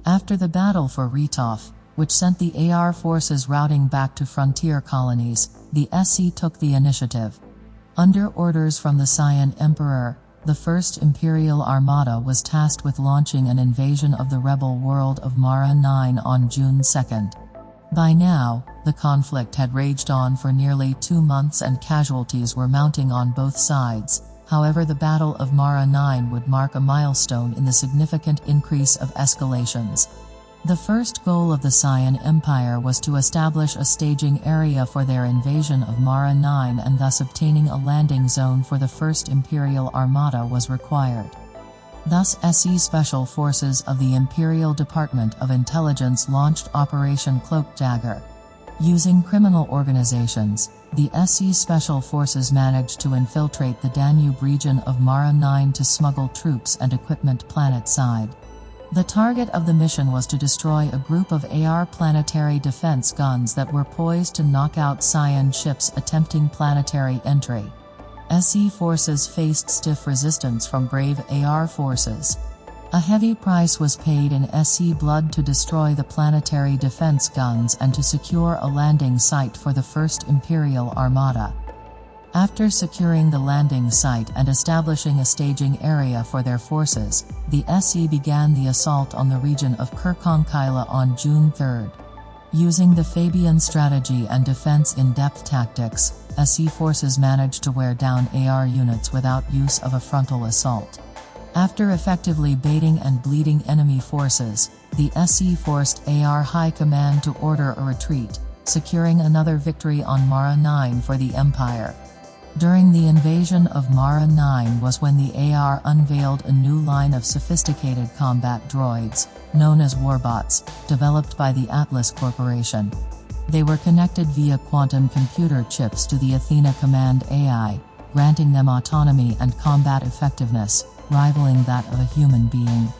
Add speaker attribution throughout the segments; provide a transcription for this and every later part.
Speaker 1: After the battle for Retov, which sent the AR forces routing back to frontier colonies, the SC took the initiative. Under orders from the Scion Emperor, the First Imperial Armada was tasked with launching an invasion of the rebel world of Mara 9 on June 2nd. By now, the conflict had raged on for nearly 2 months and casualties were mounting on both sides. However, the Battle of Mara 9 would mark a milestone in the significant increase of escalations. The first goal of the Scion Empire was to establish a staging area for their invasion of Mara 9, and thus obtaining a landing zone for the First Imperial Armada was required. Thus, SE Special Forces of the Imperial Department of Intelligence launched Operation Cloak Dagger. Using criminal organizations, the SE Special Forces managed to infiltrate the Danube region of Mara 9 to smuggle troops and equipment planet-side. The target of the mission was to destroy a group of AR planetary defense guns that were poised to knock out Scion ships attempting planetary entry. SE forces faced stiff resistance from brave AR forces. A heavy price was paid in SE blood to destroy the planetary defense guns and to secure a landing site for the First Imperial Armada. After securing the landing site and establishing a staging area for their forces, the SE began the assault on the region of Gekon on June 3rd. Using the Fabian strategy and defense in-depth tactics, SE forces managed to wear down AR units without use of a frontal assault. After effectively baiting and bleeding enemy forces, the SE forced AR High Command to order a retreat, securing another victory on Mara 9 for the Empire. During the invasion of Mara 9 was when the AR unveiled a new line of sophisticated combat droids, known as warbots, developed by the Atlas Corporation. They were connected via quantum computer chips to the Athena Command AI, granting them autonomy and combat effectiveness, rivaling that of a human being.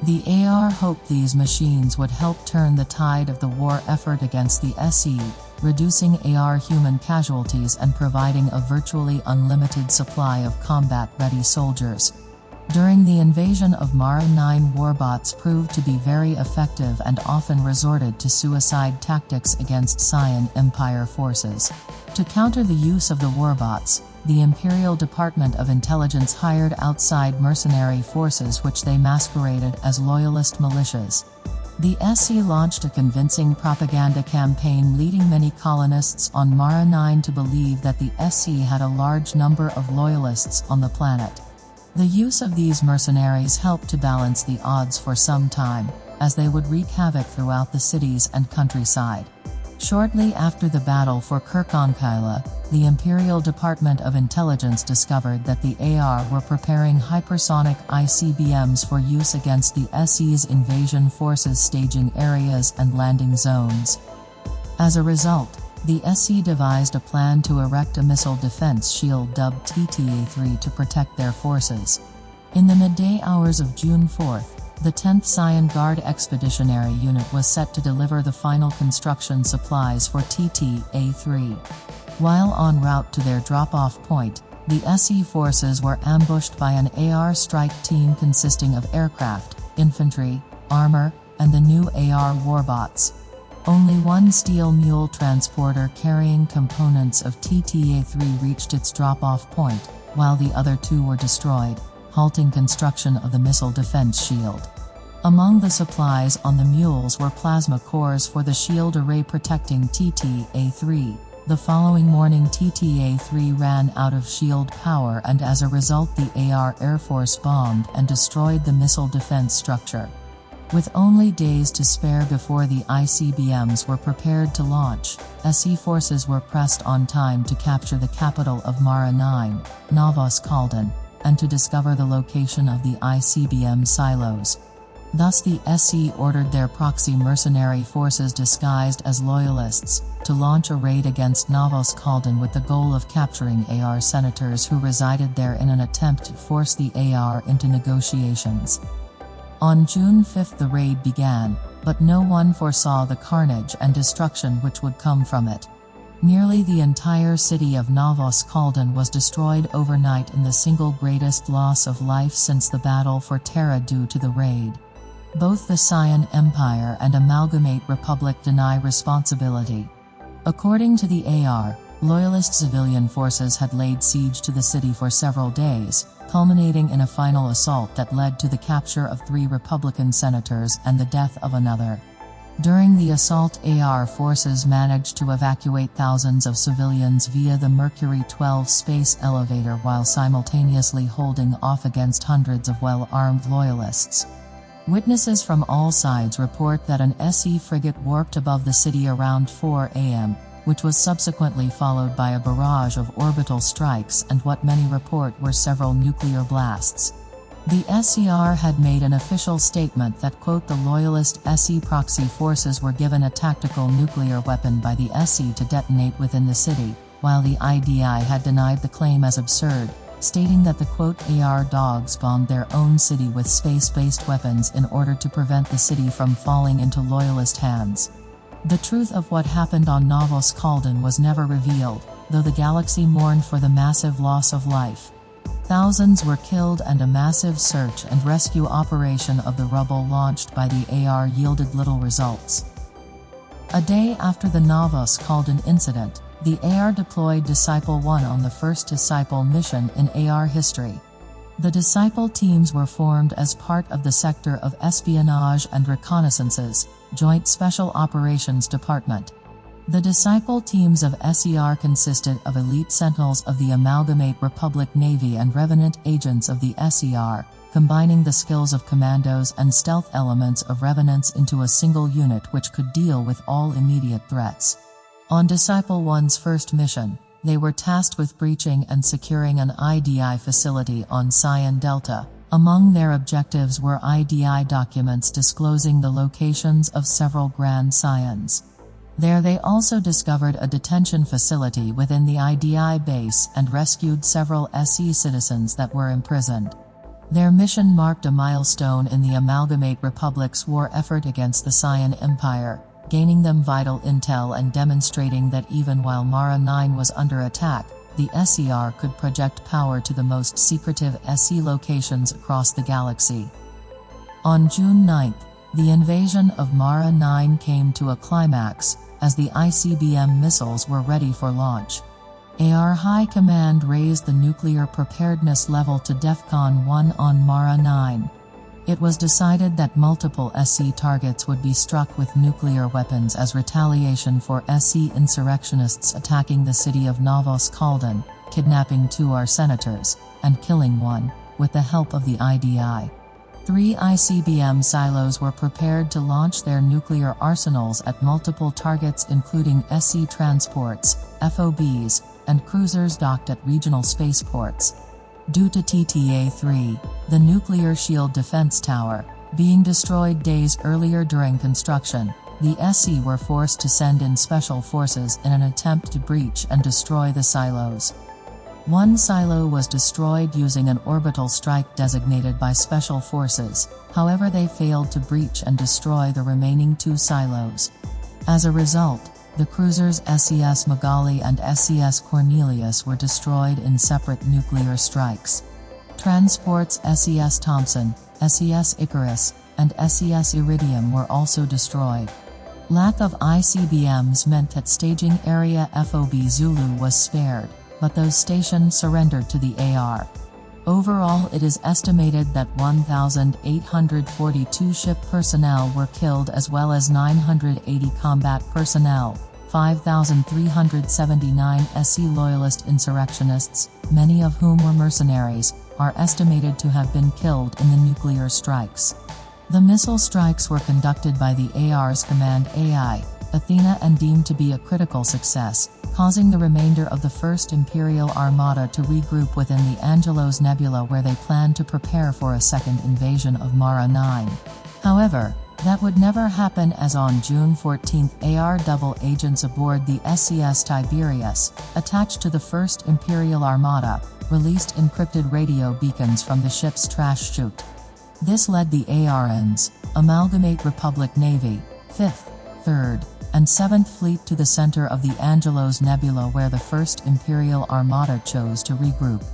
Speaker 1: The AR hoped these machines would help turn the tide of the war effort against the SE, reducing AR human casualties and providing a virtually unlimited supply of combat-ready soldiers. During the invasion of Mara 9, warbots proved to be very effective and often resorted to suicide tactics against Scion Empire forces. To counter the use of the warbots, the Imperial Department of Intelligence hired outside mercenary forces which they masqueraded as loyalist militias. The SE launched a convincing propaganda campaign, leading many colonists on Mara 9 to believe that the SE had a large number of loyalists on the planet. The use of these mercenaries helped to balance the odds for some time, as they would wreak havoc throughout the cities and countryside. Shortly after the battle for Gekon, the Imperial Department of Intelligence discovered that the AR were preparing hypersonic ICBMs for use against the SE's invasion forces' staging areas and landing zones. As a result, the SE devised a plan to erect a missile defense shield dubbed TTA-3 to protect their forces. In the midday hours of June 4th, the 10th Scion Guard Expeditionary Unit was set to deliver the final construction supplies for TTA-3. While en route to their drop-off point, the SE forces were ambushed by an AR strike team consisting of aircraft, infantry, armor, and the new AR warbots. Only one steel mule transporter carrying components of TTA-3 reached its drop-off point, while the other two were destroyed, halting construction of the missile defense shield. Among the supplies on the mules were plasma cores for the shield array protecting TTA-3. The following morning, TTA-3 ran out of shield power, and as a result the AR Air Force bombed and destroyed the missile defense structure. With only days to spare before the ICBMs were prepared to launch, SE forces were pressed on time to capture the capital of Mara 9, Novos-Kaldon, and to discover the location of the ICBM silos. Thus the SE ordered their proxy mercenary forces disguised as loyalists to launch a raid against Novos-Kaldon with the goal of capturing AR senators who resided there in an attempt to force the AR into negotiations. On June 5th the raid began, but no one foresaw the carnage and destruction which would come from it. Nearly the entire city of Novos-Kaldon was destroyed overnight in the single greatest loss of life since the battle for Terra due to the raid. Both the Scion Empire and Amalgamate Republic deny responsibility. According to the AR, Loyalist civilian forces had laid siege to the city for several days, culminating in a final assault that led to the capture of 3 Republican senators and the death of another. During the assault, AR forces managed to evacuate thousands of civilians via the Mercury 12 space elevator while simultaneously holding off against hundreds of well-armed loyalists. Witnesses from all sides report that an SE frigate warped above the city around 4 a.m., which was subsequently followed by a barrage of orbital strikes and what many report were several nuclear blasts. The SCR had made an official statement that, quote, the Loyalist SE proxy forces were given a tactical nuclear weapon by the SE to detonate within the city, while the IDI had denied the claim as absurd, stating that the, quote, AR dogs bombed their own city with space-based weapons in order to prevent the city from falling into Loyalist hands. The truth of what happened on Novos Kaldon was never revealed, though the galaxy mourned for the massive loss of life. Thousands were killed and a massive search and rescue operation of the rubble launched by the AR yielded little results. A day after the Novos Kaldon incident, the AR deployed Disciple 1 on the first Disciple mission in AR history. The Disciple teams were formed as part of the Sector of Espionage and Reconnaissances, Joint Special Operations Department. The Disciple teams of SER consisted of elite sentinels of the Amalgamate Republic Navy and revenant agents of the SER, combining the skills of commandos and stealth elements of revenants into a single unit which could deal with all immediate threats. On Disciple 1's first mission, they were tasked with breaching and securing an IDI facility on Scion Delta. Among their objectives were IDI documents disclosing the locations of several Grand Scions. There they also discovered a detention facility within the IDI base and rescued several SE citizens that were imprisoned. Their mission marked a milestone in the Amalgamate Republic's war effort against the Scion Empire, gaining them vital intel and demonstrating that even while Mara 9 was under attack, the SER could project power to the most secretive SE locations across the galaxy. On June 9th, the invasion of Mara 9 came to a climax, as the ICBM missiles were ready for launch. AR High Command raised the nuclear preparedness level to DEFCON 1 on Mara 9. It was decided that multiple SE targets would be struck with nuclear weapons as retaliation for SE insurrectionists attacking the city of Novos Kaldon, kidnapping 2 AR senators, and killing 1, with the help of the IDI. 3 ICBM silos were prepared to launch their nuclear arsenals at multiple targets including SE transports, FOBs, and cruisers docked at regional spaceports. Due to TTA-3, the nuclear shield defense tower, being destroyed days earlier during construction, the SE were forced to send in special forces in an attempt to breach and destroy the silos. 1 silo was destroyed using an orbital strike designated by special forces, however they failed to breach and destroy the remaining 2 silos. As a result, the cruisers SES Magali and SES Cornelius were destroyed in separate nuclear strikes. Transports SES Thompson, SES Icarus, and SES Iridium were also destroyed. Lack of ICBMs meant that staging area FOB Zulu was spared, but those stations surrendered to the AR. Overall, it is estimated that 1,842 ship personnel were killed as well as 980 combat personnel, 5,379 SE loyalist insurrectionists, many of whom were mercenaries, are estimated to have been killed in the nuclear strikes. The missile strikes were conducted by the AR's Command AI, Athena, and deemed to be a critical success, causing the remainder of the 1st Imperial Armada to regroup within the Angelos Nebula where they planned to prepare for a second invasion of Mara 9. However, that would never happen as on June 14 AR double agents aboard the SCS Tiberius, attached to the 1st Imperial Armada, released encrypted radio beacons from the ship's trash chute. This led the ARNs, Amalgamate Republic Navy, 5th, 3rd, and 7th Fleet to the center of the Angelos Nebula where the 1st Imperial Armada chose to regroup.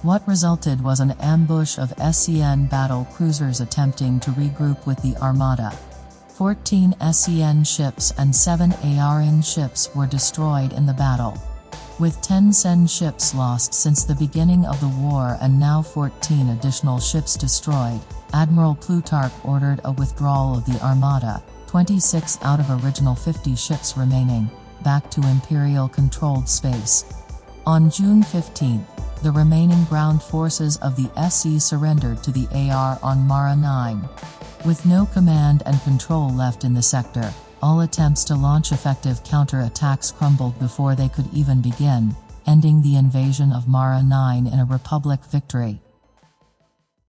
Speaker 1: What resulted was an ambush of Scion battle cruisers attempting to regroup with the Armada. 14 Scion ships and 7 ARN ships were destroyed in the battle. With 10 Sen ships lost since the beginning of the war and now 14 additional ships destroyed, Admiral Plutarch ordered a withdrawal of the Armada, 26 out of original 50 ships remaining, back to Imperial-controlled space. On June 15, the remaining ground forces of the SE surrendered to the AR on Mara 9. With no command and control left in the sector, all attempts to launch effective counter-attacks crumbled before they could even begin, ending the invasion of Mara 9 in a Republic victory.